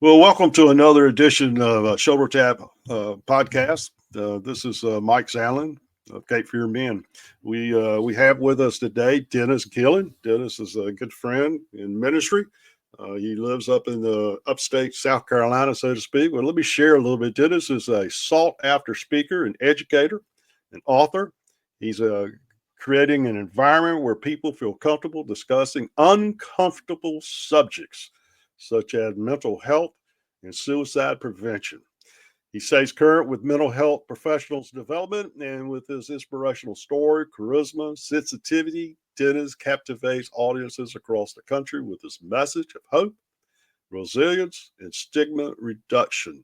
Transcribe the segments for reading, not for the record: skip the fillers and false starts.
Well, welcome to another edition of Shoulder Tap podcast. This is Mike Zallen of Cape Fear Men. We have with us today Dennis Gillan. Dennis is a good friend in ministry. He lives up in the upstate South Carolina, so to speak. Well, let me share a little bit. Dennis is a sought after speaker and educator and author. He's creating an environment where people feel comfortable discussing uncomfortable subjects such as mental health and suicide prevention. He stays current with mental health professionals' development, and with his inspirational story, charisma, sensitivity, Dennis captivates audiences across the country with his message of hope, resilience, and stigma reduction.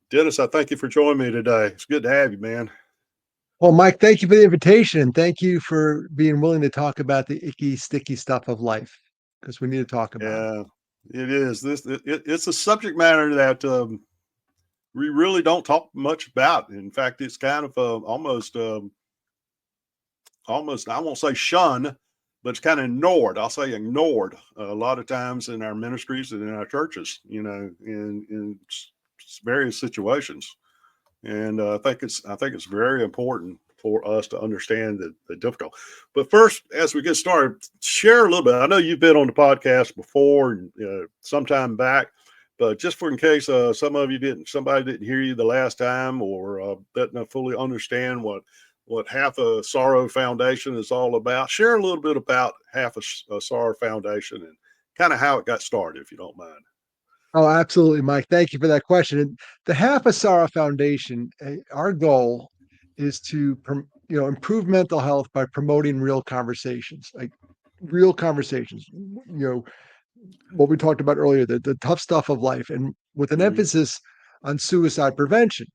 Dennis, I thank you for joining me today. It's good to have you, man. Well, Mike, thank you for the invitation. And thank you for being willing to talk about the icky, sticky stuff of life because we need to talk about it. Yeah, it is. It's a subject matter that we really don't talk much about. In fact, it's kind of almost I won't say shun, but it's kind of ignored. I'll say ignored a lot of times in our ministries and in our churches. In various situations, and I think it's very important for us to understand the difficult. But first, as we get started, share a little bit. I know you've been on the podcast before, some time back, but just for in case somebody didn't hear you the last time, or didn't fully understand what Half a Sorrow Foundation is all about. Share a little bit about Half a Sorrow Foundation and kind of how it got started, if you don't mind. Oh, absolutely, Mike. Thank you for that question. And the Half a Sarah Foundation, our goal is to improve mental health by promoting real conversations, like real conversations. What we talked about earlier, the tough stuff of life, and with an Mm-hmm. emphasis on suicide prevention.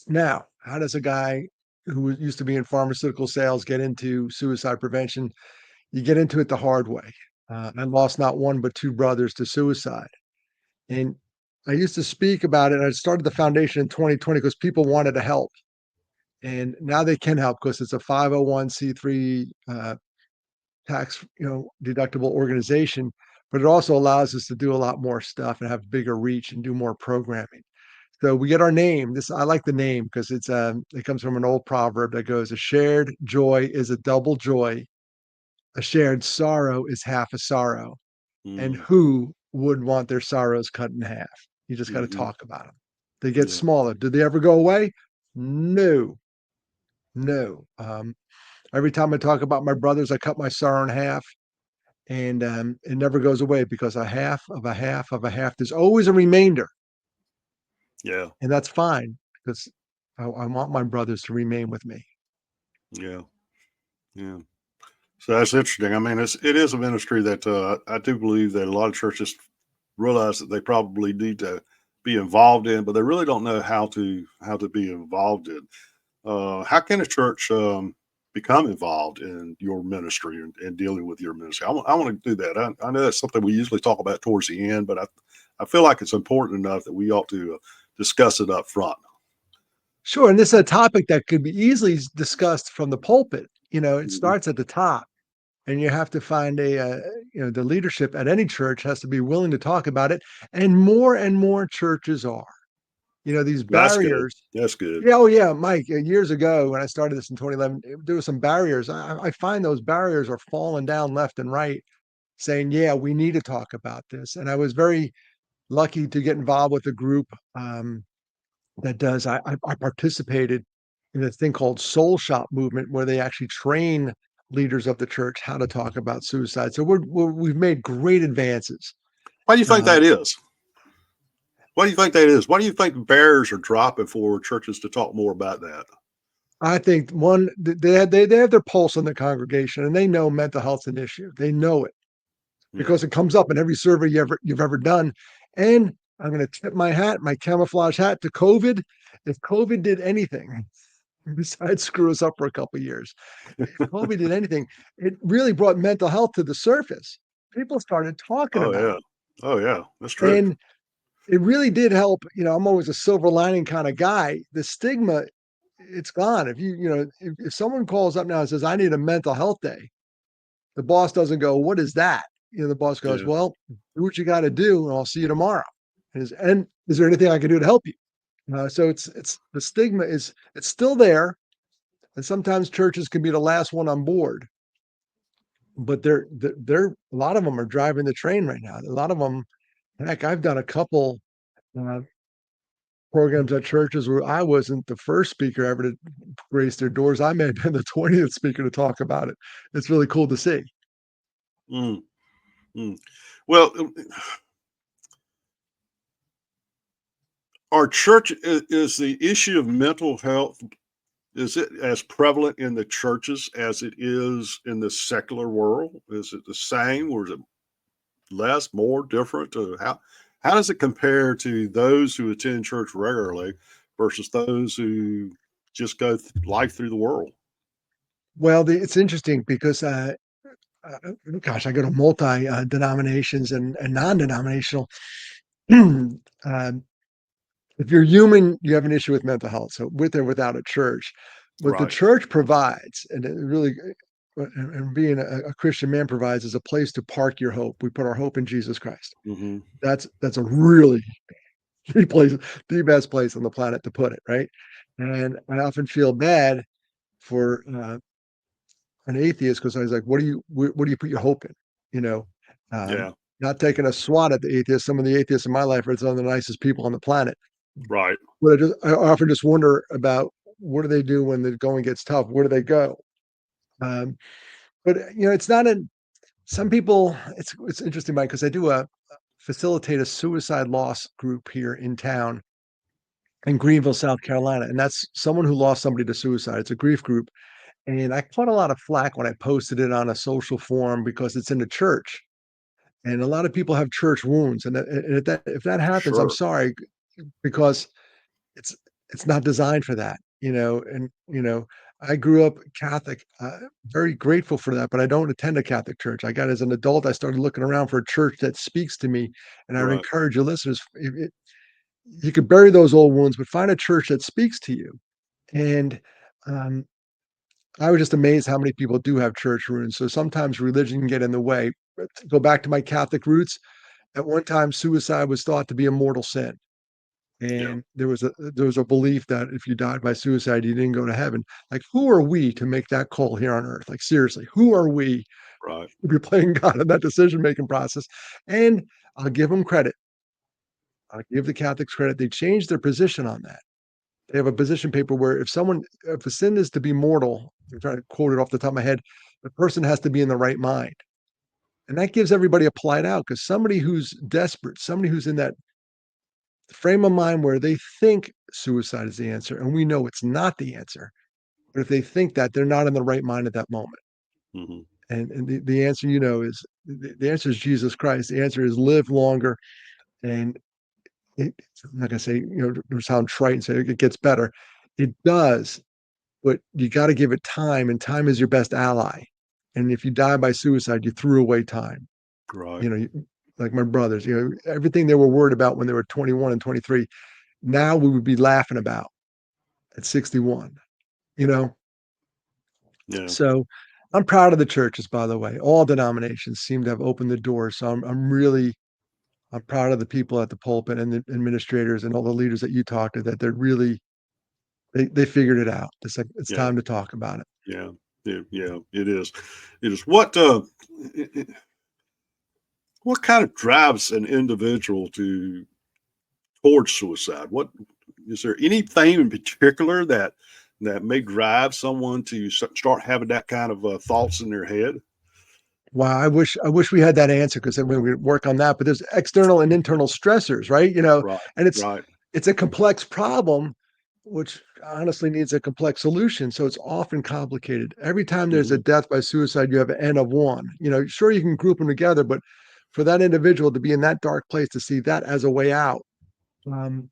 Now, how does a guy who used to be in pharmaceutical sales get into suicide prevention? You get into it the hard way. I lost not one but two brothers to suicide. And I used to speak about it. I started the foundation in 2020 because people wanted to help. And now they can help because it's a 501c3 tax, deductible organization. But it also allows us to do a lot more stuff and have bigger reach and do more programming. So we get our name. I like the name because it comes from an old proverb that goes, "A shared joy is a double joy. A shared sorrow is half a sorrow." And Mm-hmm. who would want their sorrows cut in half? You just got to Mm-hmm. talk about them. They get Yeah. smaller. Did they ever go away? No, no. Every time I talk about my brothers, I cut my sorrow in half, and it never goes away because a half of a half of a half. There's always a remainder, Yeah. and that's fine because I want my brothers to remain with me. Yeah. Yeah. So that's interesting. I mean, it is a ministry that I do believe that a lot of churches realize that they probably need to be involved in, but they really don't know how to be involved in. How can a church become involved in your ministry and dealing with your ministry? I want to do that. I know that's something we usually talk about towards the end, but I feel like it's important enough that we ought to discuss it up front. Sure, and this is a topic that could be easily discussed from the pulpit. It Mhm. starts at the top, and you have to find the leadership at any church has to be willing to talk about it, and more churches are. These That's good. barriers. That's good. Yeah, oh yeah, Mike. Years ago, when I started this in 2011, there were some barriers. I find those barriers are falling down left and right, saying, "Yeah, we need to talk about this." And I was very lucky to get involved with a group that does. I participated in a thing called Soul Shop movement, where they actually train leaders of the church how to talk about suicide. So we've made great advances. Why do you think Uh, that is? What do you think that is? Why do you think barriers are dropping for churches to talk more about that? I think one, they have their pulse on the congregation, and they know mental health's an issue. They know it Yeah. because it comes up in every survey you've ever done. And I'm going to tip my hat, my camouflage hat, to COVID. If COVID did anything besides screw us up for a couple of years, if COVID did anything, it really brought mental health to the surface. People started talking Oh about yeah. it, Oh yeah. That's true. and it really did help. I'm always a silver lining kind of guy. The stigma, it's gone. If someone calls up now and says, "I need a mental health day," the boss doesn't go, "What is that?" The boss goes, Yeah. "Well, do what you got to do, and I'll see you tomorrow." And is there anything I can do to help you? So it's the stigma is it's still there, and sometimes churches can be the last one on board. But they're a lot of them are driving the train right now. A lot of them, heck, I've done a couple uh, programs at churches where I wasn't the first speaker ever to grace their doors. I may have been the 20th speaker to talk about it. It's really cool to see. Mm, mm. Well, our church is the issue of mental health. Is it as prevalent in the churches as it is in the secular world? Is it the same, or is it less, more, different? How does it compare to those who attend church regularly versus those who just go life through the world? Well, it's interesting because gosh, I go to multi denominations and non-denominational. um, if you're human, you have an issue with mental health. So with or without a church, what the Right. church provides, and it really, and being a Christian man provides, is a place to park your hope. We put our hope in Jesus Christ. Hmm. That's a really the place, the best place on the planet to put it, right? And I often feel bad for an atheist because I was like, what do you put your hope in? You know, um, Yeah. not taking a swat at the atheists. Some of the atheists in my life are some of the nicest people on the planet. Right. But I often just wonder about what do they do when the going gets tough? Where do they go? Um, but it's not a. Some people. It's interesting, Mike, because I do facilitate a suicide loss group here in town in Greenville, South Carolina, and that's someone who lost somebody to suicide. It's a grief group, and I caught a lot of flack when I posted it on a social forum because it's in the church, and a lot of people have church wounds, and if that happens, I'm Sure. sorry because it's it's not designed for that, and I grew up Catholic, very grateful for that, but I don't attend a Catholic church. I got as an adult, I started looking around for a church that speaks to me, and I would Right. encourage your listeners, you could bury those old wounds, but find a church that speaks to you. And um, I was just amazed how many people do have church wounds. So sometimes religion can get in the way. But to go back to my Catholic roots, at one time suicide was thought to be a mortal sin. Yeah. And there was a belief that if you died by suicide, you didn't go to heaven. Like, who are we to make that call here on earth? Like, seriously, who are we Right. to be playing God in that decision making process? And I'll give them credit. I'll give the Catholics credit. They changed their position on that. They have a position paper where if a sin is to be mortal, I'm trying to quote it off the top of my head, the person has to be in the right mind. And that gives everybody a polite out because somebody who's desperate, somebody who's in that frame of mind where they think suicide is the answer, and we know it's not the answer. But if they think that, they're not in the right mind at that moment. Hmm. And the answer, is the answer is Jesus Christ. The answer is live longer. And I'm not going to say, to sound trite and say it gets better. It does, but you got to give it time, and time is your best ally. And if you die by suicide, you threw away time. Right. You know, like my brothers, everything they were worried about when they were 21 and 23, now we would be laughing about at 61, you know? Yeah. So I'm proud of the churches, by the way. All denominations seem to have opened the door. So I'm proud of the people at the pulpit and the administrators and all the leaders that you talked to that they're really, they figured it out. It's like, it's Yeah. time to talk about it. Yeah. Yeah. Yeah. It is. It is. What kind of drives an individual towards suicide? What is there anything in particular that may drive someone to start having that kind of thoughts in their head? Wow, I wish we had that answer because then we would work on that. But there's external and internal stressors, right? Right. And Right. it's a complex problem, which honestly needs a complex solution. So it's often complicated. Every time there's a Hmm. death by suicide, you have an N of one. Sure you can group them together, but for that individual to be in that dark place to see that as a way out, um,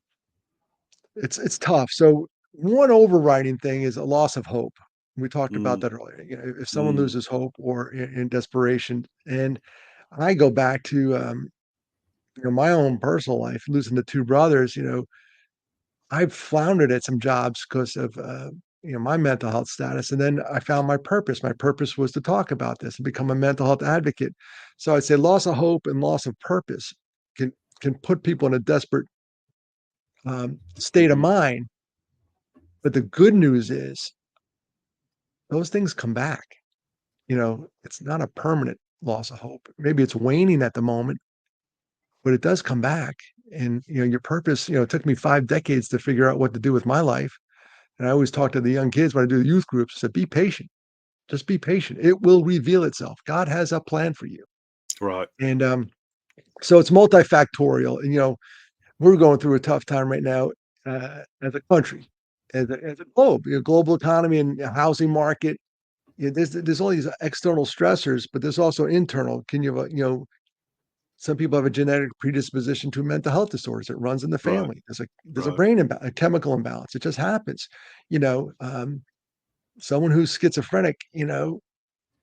it's tough. So one overriding thing is a loss of hope. We talked about Mm. that earlier. If someone Mm. loses hope or in desperation, and I go back to my own personal life, losing the two brothers. I've floundered at some jobs because of my mental health status, and then I found my purpose. My purpose was to talk about this and become a mental health advocate. So I'd say loss of hope and loss of purpose can can put people in a desperate state of Mhm. mind. But the good news is those things come back. It's not a permanent loss of hope. Maybe it's waning at the moment, but it does come back. And your purpose, it took me 5 decades to figure out what to do with my life. And I always talk to the young kids when I do the youth groups. I said, be patient. Just be patient. It will reveal itself. God has a plan for you. Right. And so it's multifactorial. And we're going through a tough time right now as a country, as a globe, global economy and housing market. There's all these external stressors, but there's also internal. Can you have some people have a genetic predisposition to mental health disorders. It runs in the Right. family. There's a Right. brain imbalance, a chemical imbalance. It just happens. You know, um, Someone who's schizophrenic, they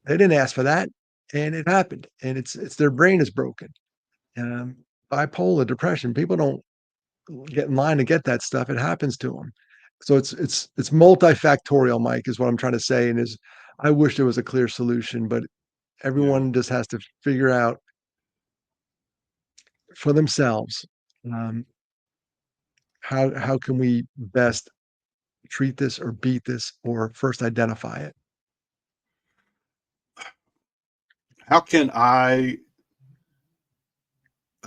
didn't ask for that, and it happened, and it's their brain is broken. Um, Bipolar, depression, people don't get in line to get that stuff. It happens to them. So it's multifactorial, Mike, is what I'm trying to say. And is I wish there was a clear solution, but Yeah. everyone just has to figure out for themselves um, how can we best treat this or beat this or first identify it. How can I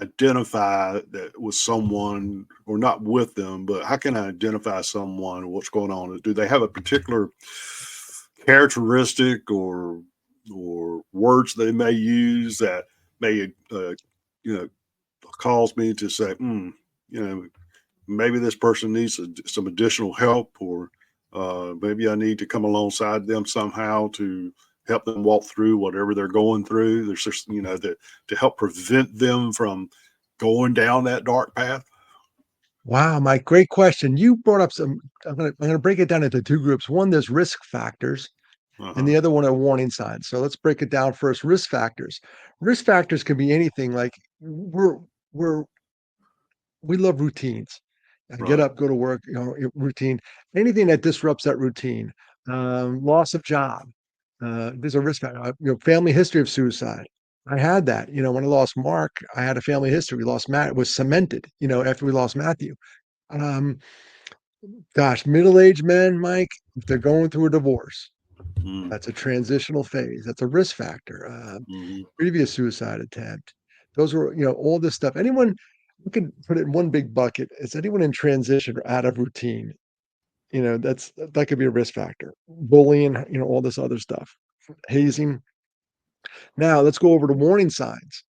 identify that with someone, or not with them, but how can I identify someone, what's going on? Do they have a particular characteristic or words they may use that may you know cause me to say, you know, maybe this person needs some additional help, or maybe I need to come alongside them somehow to help them walk through whatever they're going through. There's just, that to help prevent them from going down that dark path. Wow, Mike, great question. You brought up some. I'm gonna break it down into two groups. One, there's risk factors, Uh and huh. the other one are warning signs. So let's break it down first. Risk factors. Risk factors can be anything. Like we're we love routines. Get Right. up, go to work, routine. Anything that disrupts that routine. Loss of job. There's a risk factor. Family history of suicide. I had that. When I lost Mark, I had a family history. We lost Matt. It was cemented. After we lost Matthew. Um, Gosh, middle-aged men, Mike, if they're going through a divorce, Mm-hmm. that's a transitional phase. That's a risk factor. Mm-hmm. Previous suicide attempt. Those were, all this stuff. Anyone, we can put it in one big bucket. Is anyone in transition or out of routine? That could be a risk factor. Bullying, all this other stuff. Hazing. Now let's go over to warning signs.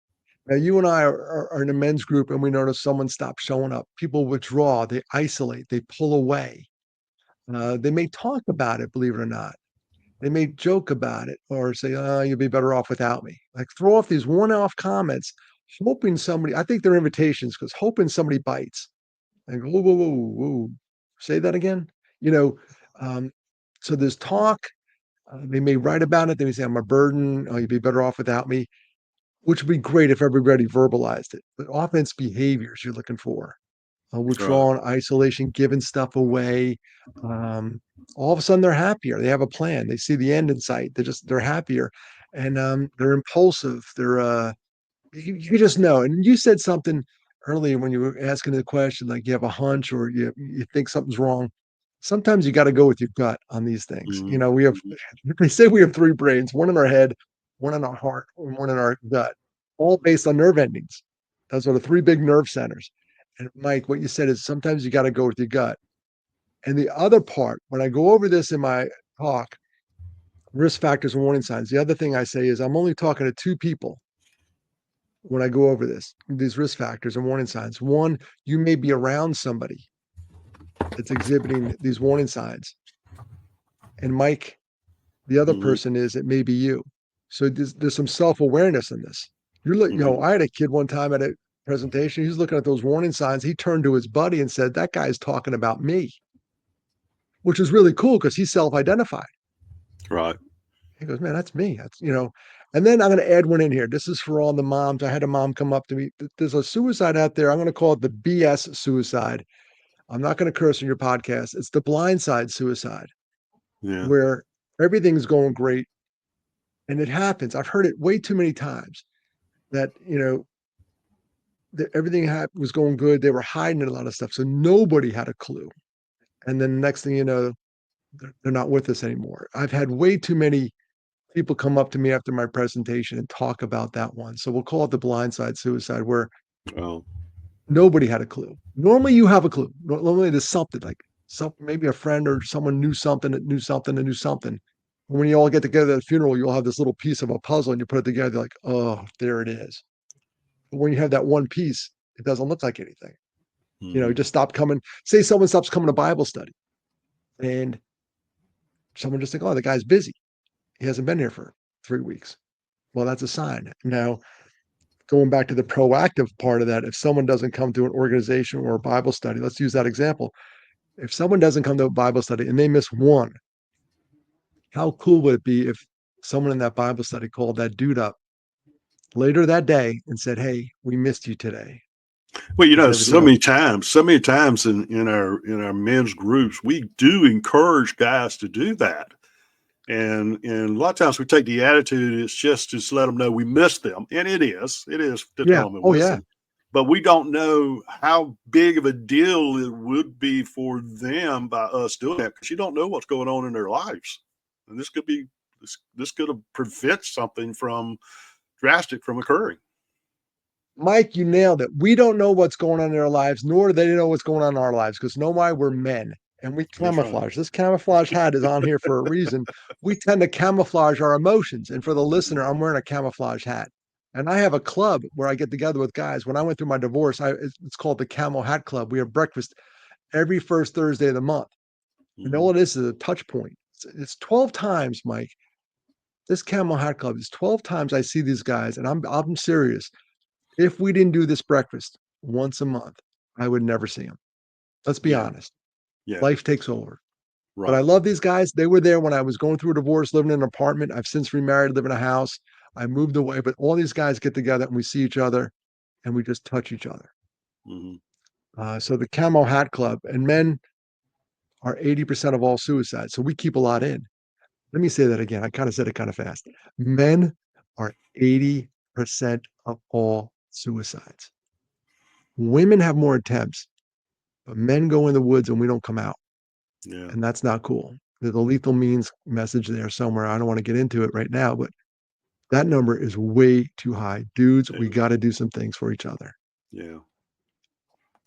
Now you and I are in a men's group and we notice someone stops showing up. People withdraw, they isolate, they pull away. They may talk about it, believe it or not. They may joke about it or say, "Oh, you'll be better off without me." Like throw off these one-off comments, hoping somebody. I think they're invitations because hoping somebody bites. And go, whoa, whoa, whoa, whoa, say that again. You know, um, so there's talk. They may write about it. They may say, "I'm a burden. Oh, you'd be better off without me," which would be great if everybody verbalized it. But often it's behaviors you're looking for. Right. Withdrawing, isolation, giving stuff away. Um, all of a sudden, they're happier. They have a plan. They see the end in sight. They're happier, and they're impulsive. You just know. And you said something earlier when you were asking the question, like you have a hunch or you think something's wrong. Sometimes you got to go with your gut on these things. Mm-hmm. We have they say we have three brains: one in our head, one in our heart, and one in our gut, all based on nerve endings. Those are the three big nerve centers. And Mike, what you said is sometimes you got to go with your gut. And the other part, when I go over this in my talk, risk factors and warning signs, the other thing I say is I'm only talking to two people when I go over these risk factors and warning signs. One, you may be around somebody that's exhibiting these warning signs. And Mike, the other Mm-hmm. person is it may be you. So there's some self-awareness in this. Mm-hmm. I had a kid one time at a presentation. He was looking at those warning signs. He turned to his buddy and said, "That guy's talking about me," which was really cool because he self-identified. Right. He goes, "Man, that's me." And then I'm going to add one in here. This is for all the moms. I had a mom come up to me. There's a suicide out there. I'm going to call it the BS suicide. I'm not going to curse in your podcast. It's the blindside suicide Yeah. where everything's going great. And it happens. I've heard it way too many times that, everything was going good. They were hiding a lot of stuff, so nobody had a clue. And then the next thing you know, they're not with us anymore. I've had way too many people come up to me after my presentation and talk about that one. So we'll call it the blindside suicide, where Oh, nobody had a clue. Normally, you have a clue. Normally, there's something like maybe a friend or someone knew something that knew something that knew something. And when you all get together at a funeral, you'll have this little piece of a puzzle, and you put it together, like, oh, there it is. But when you have that one piece, it doesn't look like anything. hmm, Just stop coming. Say someone stops coming to Bible study, and someone just think, oh, the guy's busy. He hasn't been here for 3 weeks. Well, that's a sign. Now, going back to the proactive part of that, if someone doesn't come to an organization or a Bible study, let's use that example. If someone doesn't come to a Bible study and they miss one, how cool would it be if someone in that Bible study called that dude up later that day and said, "Hey, we missed you today. well, Is everything okay?" so many times in our men's groups, we do encourage guys to do that. And a lot of times we take the attitude it's just to let them know we miss them, and it is to Yeah. tell them Oh, we miss yeah. them, but we don't know how big of a deal it would be for them by us doing that, because you don't know what's going on in their lives, and this could have prevent something from drastic from occurring. Mike, you nailed it. We don't know what's going on in our lives, nor do they know what's going on in our lives, because know why? We're men and we That's right. camouflage. This camouflage hat is on here for a reason. We tend to camouflage our emotions. And for the listener, I'm wearing a camouflage hat. And I have a club where I get together with guys. When I went through my divorce, it's called the Camel Hat Club. We have breakfast every first Thursday of the month. And Mm-hmm. all it is a touch point. It's 12 times, Mike. This Camel Hat Club is 12 times I see these guys, and I'm serious. If we didn't do this breakfast once a month, I would never see them. Let's be Yeah, honest. yeah, Life takes over. But I right. love these guys. They were there when I was going through a divorce, living in an apartment. I've since remarried, live in a house. I moved away, but all these guys get together and we see each other and we just touch each other. Mm-hmm. So the Camo Hat Club, and men are 80% of all suicides. So we keep a lot in. Let me say that again. I kind of said it kind of fast. Men are 80% of all suicides. Women have more attempts, but men go in the woods and we don't come out. Yeah, And that's not cool. There's a lethal means message there somewhere. I don't want to get into it right now, but that number is way too high. Dudes, we yeah, got to do some things for each other. yeah,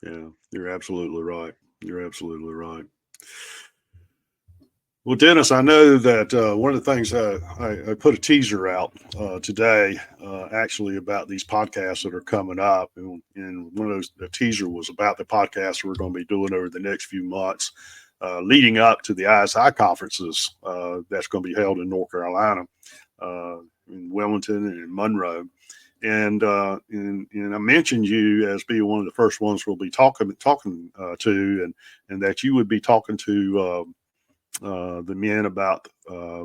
yeah. You're absolutely right. You're absolutely right. Well, Dennis, I know that one of the things I put a teaser out today, actually about these podcasts that are coming up, and one of those the teaser was about the podcasts we're going to be doing over the next few months, leading up to the ISI conferences that's going to be held in North Carolina, in Wilmington and in Monroe. And I mentioned you as being one of the first ones we'll be talking to, and that you would be talking to the men about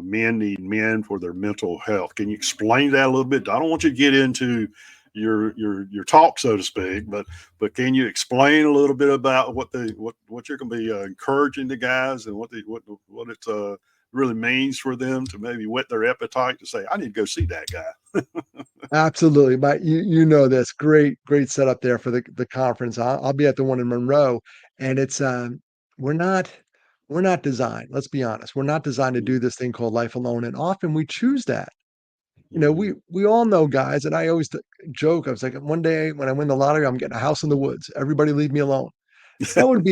men need men for their mental health. Can you explain that a little bit? I don't want you to get into your talk, so to speak, but can you explain a little bit about what you're going to be encouraging the guys, and what it really means for them to maybe whet their appetite to say, I need to go see that guy. Absolutely. But you know this. Great setup there for the conference. I'll be at the one in Monroe, and it's we're not we're not designed. Let's be honest. We're not designed to do this thing called life alone, and often we choose that. Mm-hmm. We all know guys, and I always joke. I was like, one day when I win the lottery, I'm getting a house in the woods. Everybody leave me alone. That would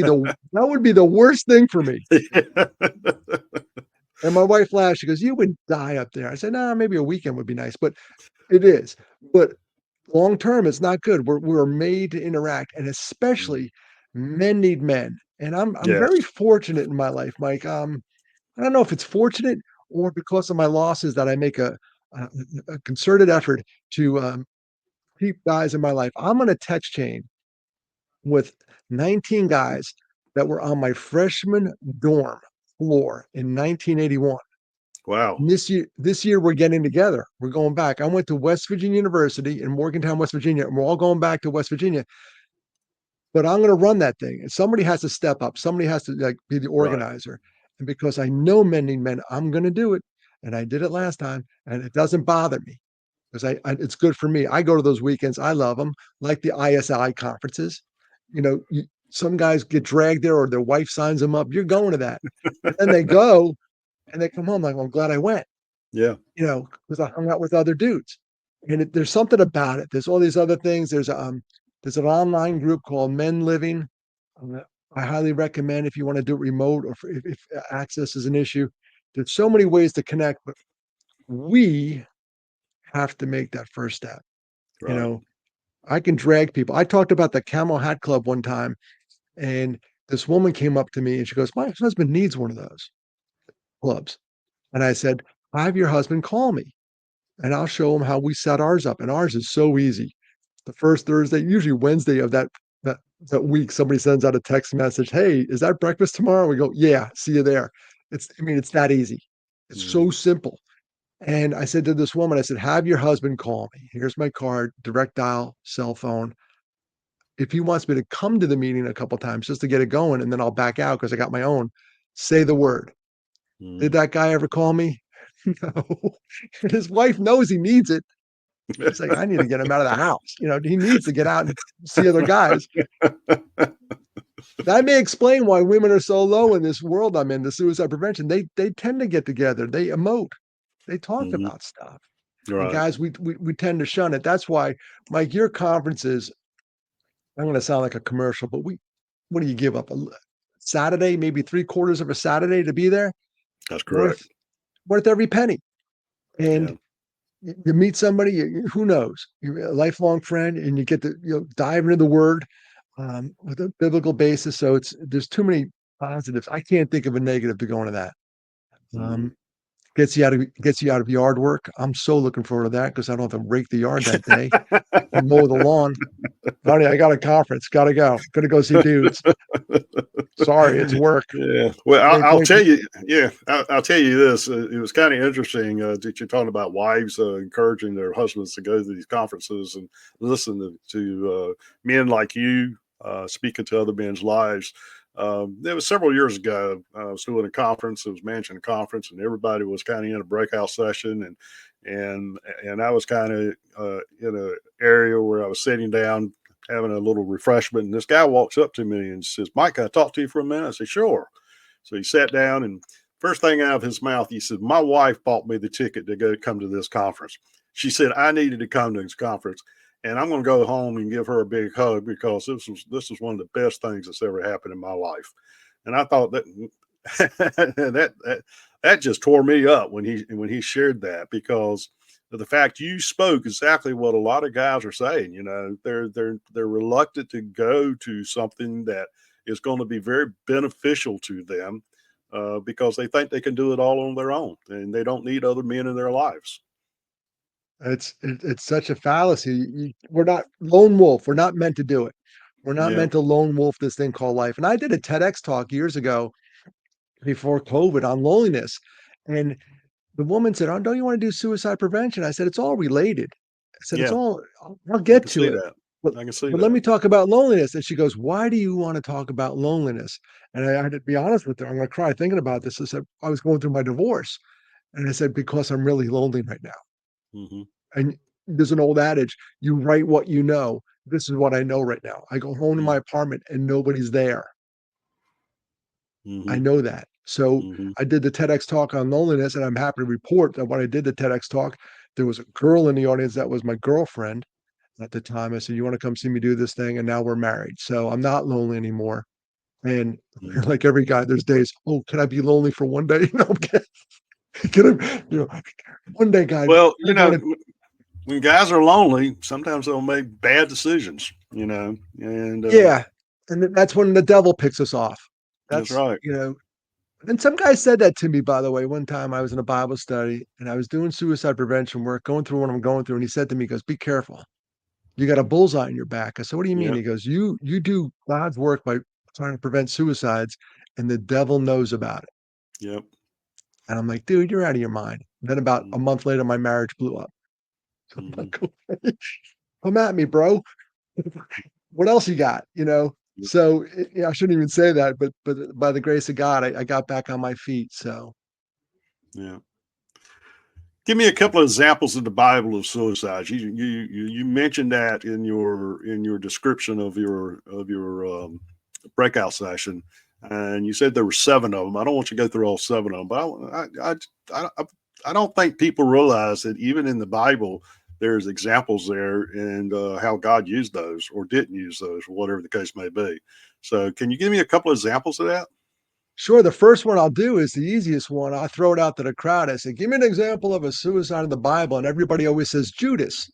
be the worst thing for me. And my wife laughed. She goes, "You would die up there." I said, "No, maybe a weekend would be nice, but it is. But long term, it's not good. We're made to interact, and especially men need men. And I'm Yes. very fortunate in my life, Mike. I don't know if it's fortunate or because of my losses that I make a, a concerted effort to keep guys in my life. I'm on a text chain with 19 guys that were on my freshman dorm floor in 1981. Wow. This year we're getting together. We're going back. I went to West Virginia University in Morgantown, West Virginia, and we're all going back to West Virginia. But I'm going to run that thing, and somebody has to step up. Somebody has to be the Right. organizer. And because I know men need men, I'm going to do it. And I did it last time, and it doesn't bother me. because it's good for me. I go to those weekends. I love them, like the ISI conferences. Some guys get dragged there, or their wife signs them up. You're going to that, and then they go and they come home like, well, I'm glad I went. Yeah. Because I hung out with other dudes, and there's something about it. There's all these other things. There's an online group called Men Living. Um, I highly recommend if you want to do it remote, or if access is an issue. There's so many ways to connect, but we have to make that first step. You Right. know, I can drag people. I talked about the Camel Hat Club one time, and this woman came up to me and she goes, "My husband needs one of those clubs." And I said, "Have your husband call me and I'll show him how we set ours up." And ours is so easy. The first Thursday, usually Wednesday of that that week, somebody sends out a text message, "Hey, is that breakfast tomorrow?" We go, "Yeah, see you there." It's that easy. It's Mhm. so simple. And I said to this woman, I said, "Have your husband call me. Here's my card, direct dial, cell phone. If he wants me to come to the meeting a couple times just to get it going, and then I'll back out because I got my own, say the word." Did Mhm. that guy ever call me? No. And his wife knows he needs it. She's like, "I need to get him out of the house." He needs to get out and see other guys. That may explain why women are so low in this world I'm in, the suicide prevention. They tend to get together, they emote, they talk Mhm. about stuff. And Right. guys, we tend to shun it. That's why, Mike, your conferences, I'm going to sound like a commercial, but what do you give up? A Saturday, maybe three-quarters of a Saturday to be there? That's correct. Worth worth every penny. Yeah. And you meet somebody, who knows? You're a lifelong friend, and you get to dive into the word with a biblical basis. So there's too many positives. I can't think of a negative to go into that. Mhm. Um, gets you out of yard work. I'm so looking forward to that because I don't have to rake the yard that day or mow the lawn. Honey, I got a conference. Gotta go. Gonna go see dudes. Sorry, it's work. Yeah. Well, Wink, I'll wink. tell you. Yeah, I'll tell you this. It was kind of interesting that you're talking about wives encouraging their husbands to go to these conferences and listen to men like you speaking to other men's lives. It was several years ago. I was doing a conference. It was mansion conference, and everybody was kind of in a breakout session, and I was kind of in an area where I was sitting down having a little refreshment. And this guy walks up to me and says, "Mike, can I talk to you for a minute?" I said, "Sure." So he sat down, and first thing out of his mouth, he said, "My wife bought me the ticket to go come to this conference. She said I needed to come to this conference, and I'm going to go home and give her a big hug because this was one of the best things that's ever happened in my life." And I thought that that just tore me up when he shared that, because of the fact you spoke exactly what a lot of guys are saying. They're reluctant to go to something that is going to be very beneficial to them because they think they can do it all on their own and they don't need other men in their lives. It's such a fallacy. We're not lone wolf. We're not meant to do it. We're not Yeah, meant to lone wolf this thing called life. And I did a TEDx talk years ago before COVID on loneliness. And the woman said, "Oh, don't you want to do suicide prevention?" I said, "It's all related." I said, "It's yeah, all, I'll I get can to see it. that. But, I can see but let that. me talk about loneliness." And she goes, "Why do you want to talk about loneliness?" And I had to be honest with her. I'm going to cry thinking about this. I said, I was going through my divorce. And I said, "Because I'm really lonely right now." Hmm. And there's an old adage, you write what you know. This is what I know right now. I go home to my apartment and nobody's there. I Hmm. know that. So Hmm. I did the TEDx talk on loneliness, and I'm happy to report that when I did the TEDx talk, there was a girl in the audience that was my girlfriend at the time. I said, "You want to come see me do this thing?" And now we're married. So I'm not lonely anymore. And Hmm. like every guy, there's days, "Oh, can I be lonely for one day?" No, can I, one day, guys, Well, I just want to, when guys are lonely, sometimes they'll make bad decisions, and yeah. And that's when the devil picks us off. that's That's, right. and some guy said that to me, by the way. One time I was in a Bible study and I was doing suicide prevention work, going through what I'm going through. And he said to me, he goes, "Be careful. You got a bullseye in your back." I said, "What do you mean?" Yep. He goes, You do God's work by trying to prevent suicides, and the devil knows about it." Yep. And I'm like, "Dude, you're out of your mind." Then about a month later, my marriage blew up. So I'm Mm-hmm. like, "Okay, come at me, bro. What else you got?" So I shouldn't even say that, but by the grace of God, I got back on my feet. So Yeah. Give me a couple of examples in the Bible of suicides. You mentioned that in your description of your breakout session, and you said there were 7 of them. I don't want you to go through all 7 of them, but I don't think people realize that even in the Bible there's examples there, and how God used those or didn't use those, or whatever the case may be. So, can you give me a couple of examples of that? Sure, the first one I'll do is the easiest one. I throw it out to the crowd. I say, "Give me an example of a suicide in the Bible," and everybody always says Judas.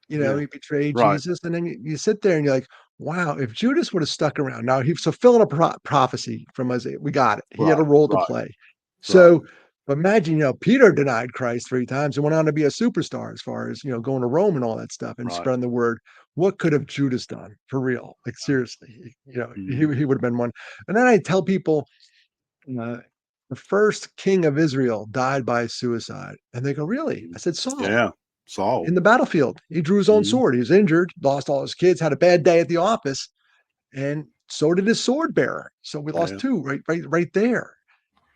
Yeah, He betrayed right, Jesus, and then you sit there and you're like, "Wow, if Judas would have stuck around." Now he's fulfilling a prophecy from Isaiah. We got it. He had a right, role to right, play. right. So, but imagine, Peter denied Christ 3 times and went on to be a superstar as far as, going to Rome and all that stuff and Right. spreading the word. What could have Judas done for real? Like seriously, Mhm. he would have been one. And then I tell people, uh, the first king of Israel died by suicide, and they go, "Really?" I said, "Saul." Yeah. Saul. In the battlefield. He drew his own Mhm. sword. He was injured, lost all his kids, had a bad day at the office, and so did his sword bearer. So we lost Yeah. 2 right there.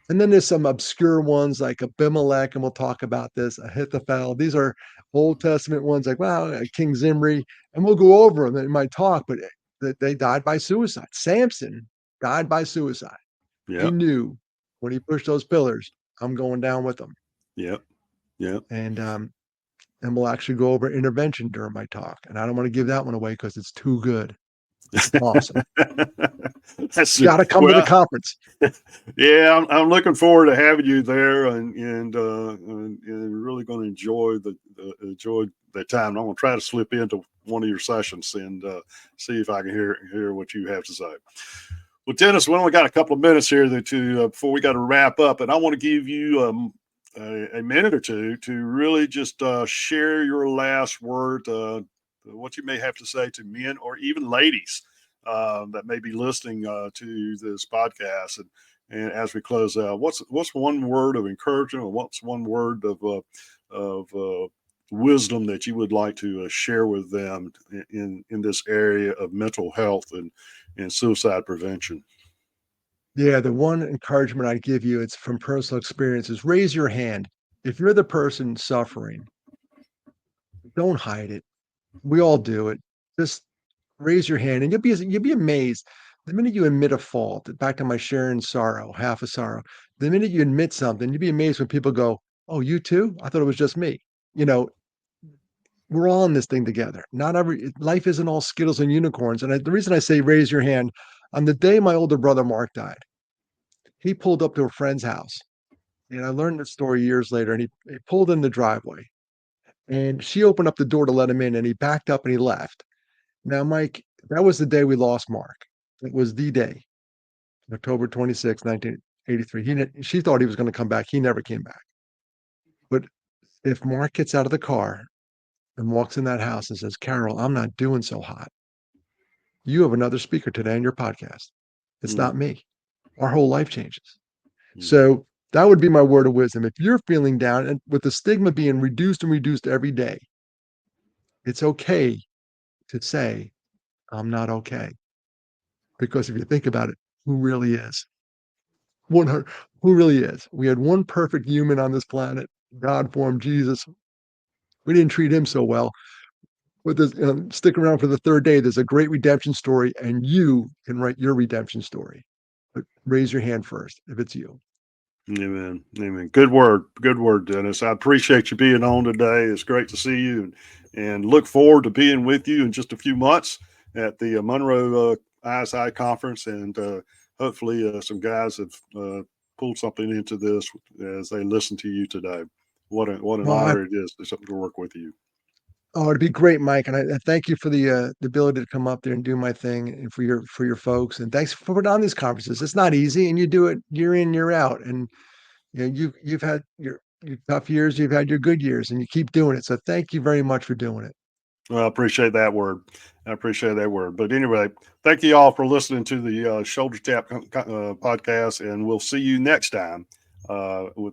And then there's some obscure ones like Abimelech, and we'll talk about this, Ahithophel. These are Old Testament ones like, well, King Zimri, and we'll go over them in my talk, but they died by suicide. Samson died by suicide. He Yep. knew when he pushed those pillars, I'm going down with them. Yep. Yep. And we'll actually go over intervention during my talk. And I don't want to give that one away because it's too good. It's awesome. That's You got to come to the well. conference. Yeah, I'm looking forward to having you there, and really going to enjoy that time. I'm going to try to slip into one of your sessions and see if I can hear what you have to say. Well, Dennis, we only got a couple of minutes here before we got to wrap up, and I want to give you a minute or two to really just share your last word, what you may have to say to men or even ladies that may be listening to this podcast. And as we close out, what's one word of encouragement, or what's one word of wisdom that you would like to share with them in this area of mental health and suicide prevention? Yeah, the one encouragement I'd give you, it's from personal experience, is raise your hand. If you're the person suffering, don't hide it. We all do it. Just raise your hand and you'll be amazed. The minute you admit a fault, back to my sharing sorrow, half a sorrow, the minute you admit something, you'd be amazed when people go, "Oh, you too? I thought it was just me." You know, we're all in this thing together. Not every life isn't all Skittles and unicorns. And the reason I say raise your hand, on the day my older brother Mark died, he pulled up to a friend's house. And I learned the story years later. And he pulled in the driveway and she opened up the door to let him in and he backed up and he left. Now, Mike, that was the day we lost Mark. It was the day, October 26th, 1983. She thought he was going to come back. He never came back. But if Mark gets out of the car and walks in that house and says, "Carol, I'm not doing so hot," you have another speaker today on your podcast. It's not Mm, me. Our whole life changes. mm, So that would be my word of wisdom. If you're feeling down and with the stigma being reduced and reduced every day, it's okay to say, "I'm not okay." Because if you think about it, who really is? 100, who really is? We had one perfect human on this planet. God formed Jesus. We didn't treat him so well. But stick around for the third day. There's a great redemption story, and you can write your redemption story. But raise your hand first if it's you. Amen. Amen. Good word. Good word, Dennis. I appreciate you being on today. It's great to see you, and look forward to being with you in just a few months at the Monroe ISI conference. And hopefully, some guys have pulled something into this as they listen to you today. What an Oh, I, honor it is to work with you. oh, it'd be great, Mike. And I thank you for the ability to come up there and do my thing, and for your folks. And thanks for putting on these conferences. It's not easy, and you do it year in, year out. And you've had your tough years, you've had your good years, and you keep doing it. So thank you very much for doing it. Well, I appreciate that word. I appreciate that word. But anyway, thank you all for listening to the Shoulder Tap podcast, and we'll see you next time with